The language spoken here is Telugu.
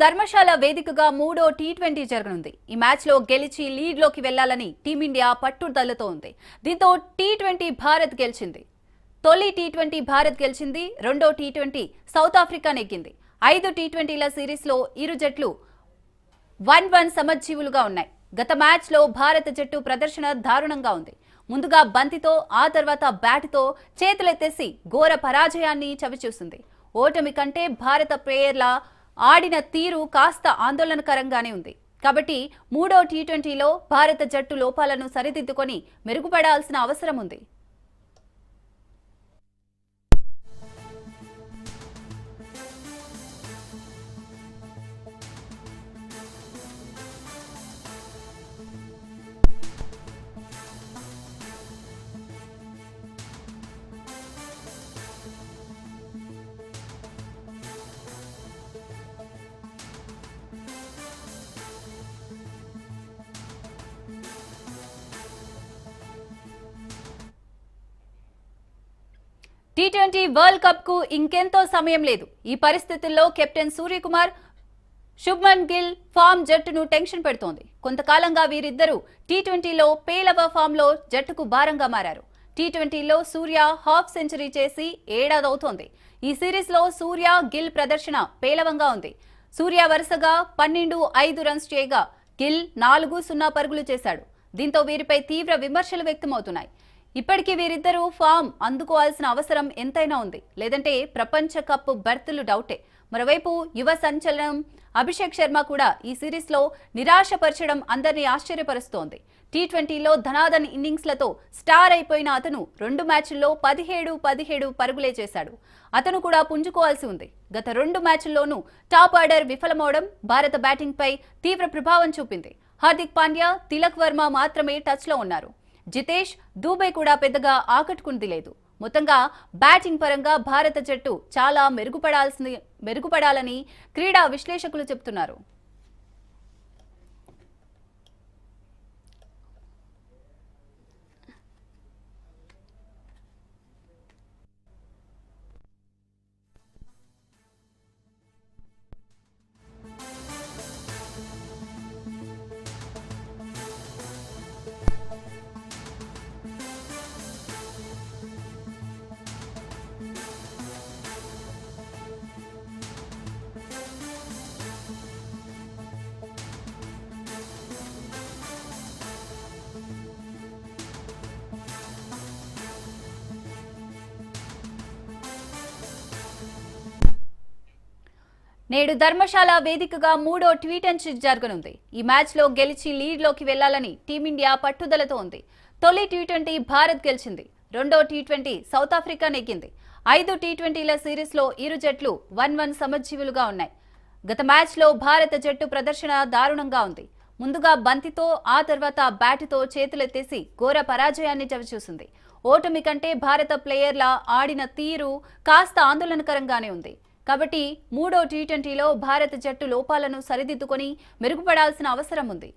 ధర్మశాల వేదికగా మూడో టీ20 జరగనుంది. ఈ మ్యాచ్ లో గెలిచి లీడ్ లోకి వెళ్లాలని టీమిండియా పట్టుదలతో ఉంది. దీంతో టీ20 భారత్ గెలిచింది. తొలి టీ20 భారత్ గెలిచింది. రెండో టీ20 సౌత్ ఆఫ్రికా నెగ్గింది. 5 టీ20ల సిరీస్ లో ఇరు జట్లు 1-1 సమజ్జీవులుగా ఉన్నాయి. గత మ్యాచ్ లో భారత జట్టు ప్రదర్శన దారుణంగా ఉంది. ముందుగా బంతితో ఆ తర్వాత బ్యాట్తో చేతులెత్తేసి ఘోర పరాజయాన్ని చవిచూసింది. ఓటమి కంటే భారత ప్లేయర్ల ఆడిన తీరు కాస్త ఆందోళనకరంగానే ఉంది. కాబట్టి మూడో టీ20లో భారత జట్టు లోపాలను సరిదిద్దుకొని మెరుగుపడాల్సిన అవసరం ఉంది. టీ20 వరల్డ్ కప్ కు ఇంకెంతో సమయం లేదు. ఈ పరిస్థితుల్లో కెప్టెన్ సూర్యకుమార్, శుభ్మన్ గిల్ ఫామ్ జట్టును టెన్షన్ పెడుతోంది. కొంతకాలంగా వీరిద్దరూ టీ20లో పేలవ ఫామ్ లో జట్టుకు భారంగా మారారు. టీ20లో సూర్య హాఫ్ సెంచరీ చేసి ఏడాదవుతోంది. ఈ సిరీస్ లో సూర్య, గిల్ ప్రదర్శన పేలవంగా ఉంది. సూర్య వరుసగా 12-5 రన్స్ చేయగా గిల్ 4-0 పరుగులు చేశాడు. దీంతో వీరిపై తీవ్ర విమర్శలు వ్యక్తమవుతున్నాయి. ఇప్పటికీ వీరిద్దరూ ఫామ్ అందుకోవాల్సిన అవసరం ఎంతైనా ఉంది. లేదంటే ప్రపంచ కప్ బెర్తులు డౌటే. మరోవైపు యువ సంచలనం అభిషేక్ శర్మ కూడా ఈ సిరీస్ లో నిరాశపరచడం అందరినీ ఆశ్చర్యపరుస్తోంది. టీ20లో ధనాధన్ ఇన్నింగ్స్లతో స్టార్ అయిపోయిన అతను 2 మ్యాచ్ల్లో 17 పరుగులే చేశాడు. అతను కూడా పుంజుకోవాల్సి ఉంది. గత 2 మ్యాచ్ల్లోనూ టాప్ ఆర్డర్ విఫలమవడం భారత బ్యాటింగ్ పై తీవ్ర ప్రభావం చూపింది. హార్దిక్ పాండ్యా, తిలక్ వర్మ మాత్రమే టచ్ లో ఉన్నారు. జితేష్, దూబే కూడా పెద్దగా ఆకట్టుకుంది లేదు. మొత్తంగా బ్యాటింగ్ పరంగా భారత జట్టు చాలా మెరుగుపడాలని క్రీడా విశ్లేషకులు చెబుతున్నారు. నేడు ధర్మశాల వేదికగా మూడో టీ20 జరగనుంది. ఈ మ్యాచ్ లో గెలిచి లీడ్ లోకి వెళ్లాలని టీమిండియా పట్టుదలతో ఉంది. తొలి టీ20 భారత్ గెలిచింది. రెండో టీ20 సౌత్ ఆఫ్రికా నెగ్గింది. 5 టీ20ల సిరీస్ లో ఇరు జట్లు 1-1 సమజ్జీవులుగా ఉన్నాయి. గత మ్యాచ్ లో భారత జట్టు ప్రదర్శన దారుణంగా ఉంది. ముందుగా బంతితో ఆ తర్వాత బ్యాట్తో చేతులెత్తేసి ఘోర పరాజయాన్ని చవిచూసింది. ఓటమి కంటే భారత ప్లేయర్ల ఆడిన తీరు కాస్త ఆందోళనకరంగానే ఉంది. కాబట్టి మూడో టీ20లో భారత జట్టు లోపాలను సరిదిద్దుకొని మెరుగుపడాల్సిన అవసరం ఉంది.